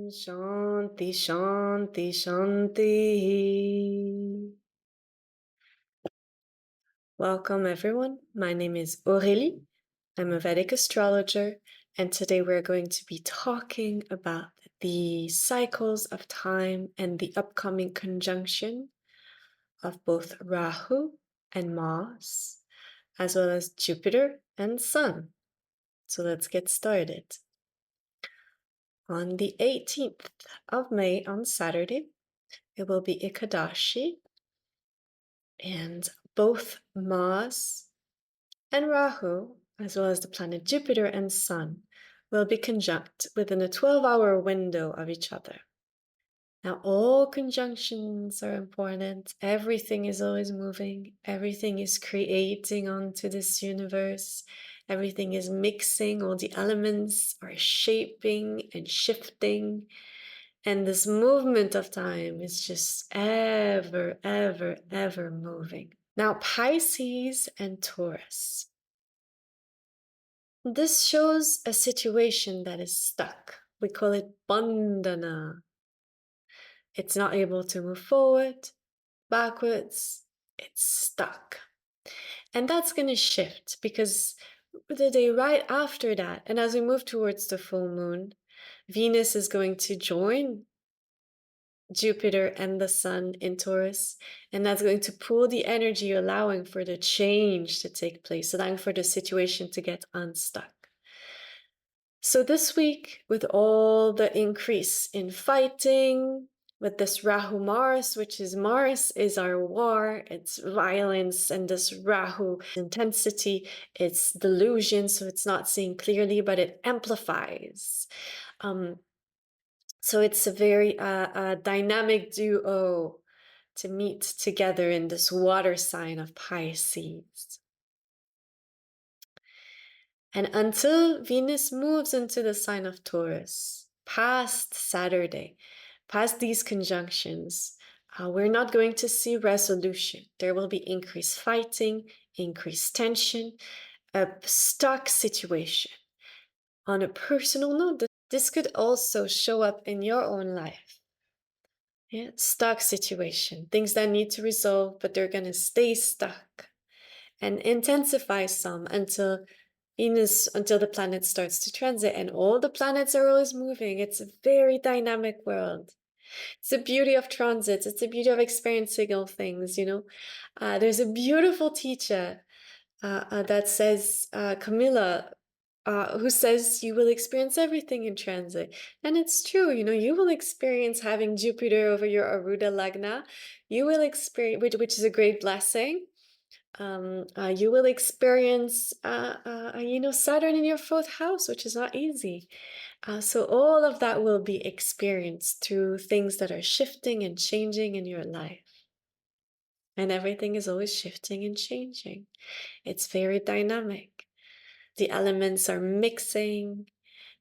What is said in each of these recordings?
Shanti, Shanti, Shanti. Welcome, everyone. My name is Aurélie. I'm a Vedic astrologer, and today we're going to be talking about the cycles of time and the upcoming conjunction of both Rahu and Mars, as well as Jupiter and Sun. So let's get started. On the 18th of May, on Saturday, it will be Ekadashi, and both Mars and Rahu, as well as the planet Jupiter and Sun, will be conjunct within a 12-hour window of each other. Now, all conjunctions are important. Everything is always moving. Everything is creating onto this universe. Everything is mixing. All the elements are shaping and shifting. And this movement of time is just ever, ever, ever moving. Now, Pisces and Taurus. This shows a situation that is stuck. We call it bandhana. It's not able to move forward, backwards. It's stuck. And that's going to shift because the day right after that, and as we move towards the full moon, Venus is going to join Jupiter and the Sun in Taurus, and that's going to pull the energy, allowing for the change to take place, allowing for the situation to get unstuck. So this week, with all the increase in fighting, with this Rahu Mars, which is Mars is our war, it's violence, and this Rahu intensity, it's delusion, so it's not seeing clearly, but it amplifies. So it's a very dynamic duo to meet together in this water sign of Pisces. And until Venus moves into the sign of Taurus, past Saturday, past these conjunctions, we're not going to see resolution. There will be increased fighting, increased tension, a stuck situation. On a personal note, this could also show up in your own life. Yeah, stuck situation, things that need to resolve, but they're going to stay stuck and intensify some until Venus, until the planet starts to transit, and all the planets are always moving. It's a very dynamic world. It's the beauty of transits. It's the beauty of experiencing all things, you know. There's a beautiful teacher that says, Camilla, who says you will experience everything in transit. And it's true, you know, you will experience having Jupiter over your Aruda Lagna. You will experience, which is a great blessing. You will experience, you know, Saturn in your fourth house, which is not easy. So all of that will be experienced through things that are shifting and changing in your life. And everything is always shifting and changing. It's very dynamic. The elements are mixing,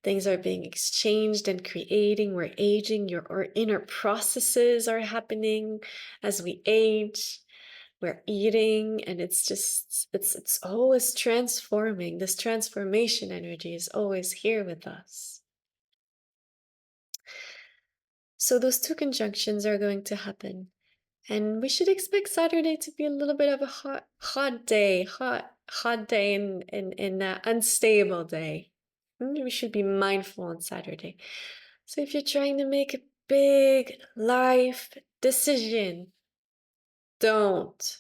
things are being exchanged and creating. We're aging, our inner processes are happening as we age. We're eating, and it's just, it's always transforming. This transformation energy is always here with us. So those two conjunctions are going to happen. And we should expect Saturday to be a little bit of a hot day, hot day, and an unstable day. We should be mindful on Saturday. So if you're trying to make a big life decision, don't.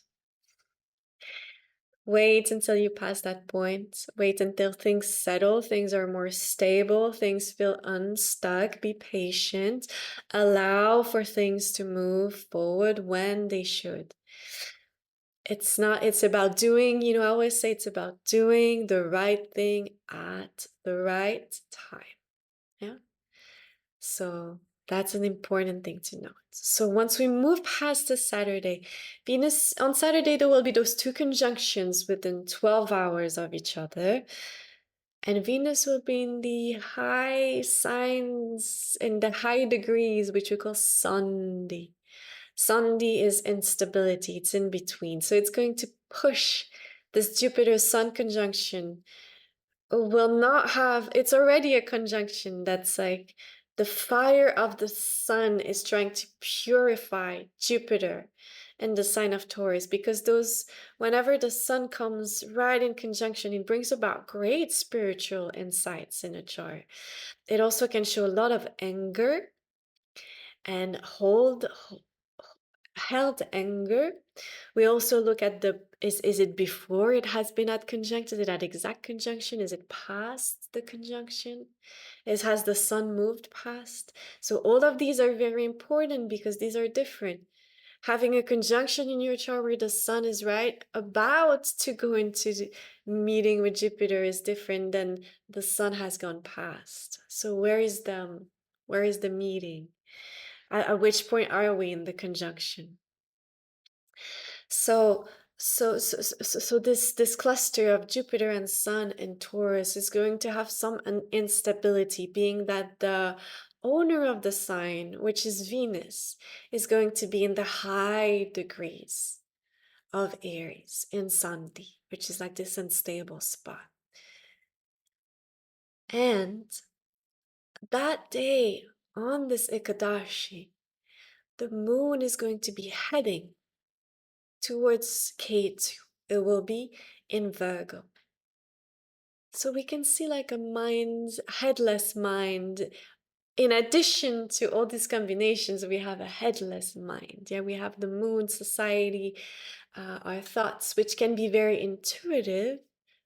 Wait until you pass that point. Wait until things settle, things are more stable, things feel unstuck. Be patient. Allow for things to move forward when they should. It's about doing, you know, I always say it's about doing the right thing at the right time. Yeah. So that's an important thing to note. So once we move past the Saturday, Venus, on Saturday, there will be those two conjunctions within 12 hours of each other. And Venus will be in the high signs, in the high degrees, which we call Sandhi. Sandhi is instability, it's in between. So it's going to push this Jupiter-Sun conjunction. Will not have, it's already a conjunction that's like The fire of the sun is trying to purify Jupiter in the sign of Taurus, because whenever the sun comes right in conjunction, it brings about great spiritual insights in a chart. It also can show a lot of anger and held anger. We also look at is it before it has been at conjunct? Is it at exact conjunction? Is it past the conjunction? Has the sun moved past? So all of these are very important because these are different. Having a conjunction in your chart where the sun is right about to go into the meeting with Jupiter is different than the sun has gone past. So where is the meeting? At which point are we in the conjunction? So this cluster of Jupiter and Sun in Taurus is going to have some instability, being that the owner of the sign, which is Venus, is going to be in the high degrees of Aries in Sandhi, which is like this unstable spot. And that day on this Ekadashi, the moon is going to be heading towards Ketu. It will be in Virgo. So we can see like headless mind. In addition to all these combinations, we have a headless mind. Yeah, we have the moon, society, our thoughts, which can be very intuitive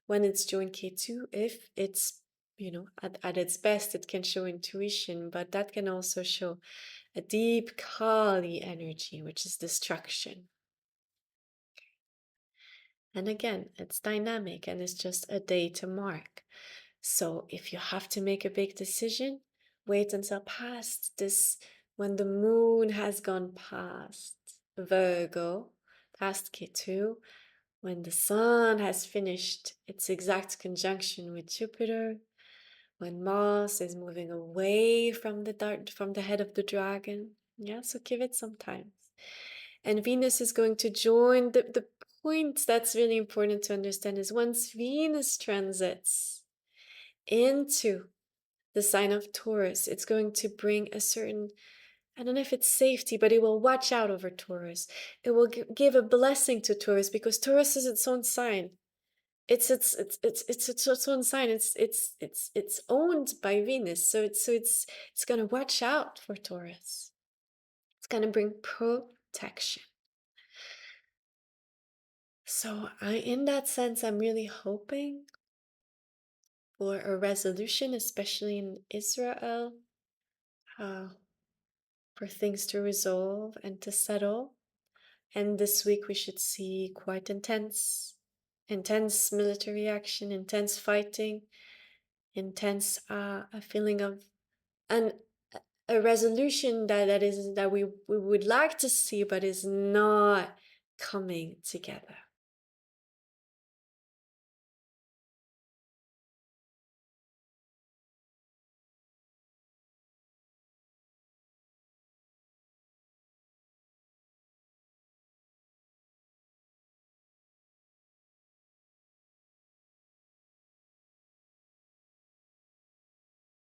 when it's joined K2. If it's, at its best, it can show intuition, but that can also show a deep Kali energy, which is destruction. And again, it's dynamic and it's just a day to mark. So if you have to make a big decision, wait until past this, when the moon has gone past Virgo, past Ketu, when the sun has finished its exact conjunction with Jupiter, when Mars is moving away from the head of the dragon. Yeah, so give it some time. And Venus is going to join. The point that's really important to understand is once Venus transits into the sign of Taurus, it's going to bring a certain, I don't know if it's safety, but it will watch out over Taurus. It will give a blessing to Taurus because Taurus is its own sign. It's its own sign. It's owned by Venus, so it's gonna watch out for Taurus. It's gonna bring protection. So in that sense, I'm really hoping for a resolution, especially in Israel, for things to resolve and to settle. And this week we should see quite intense military action, intense fighting, intense a feeling of a resolution that we would like to see, but is not coming together.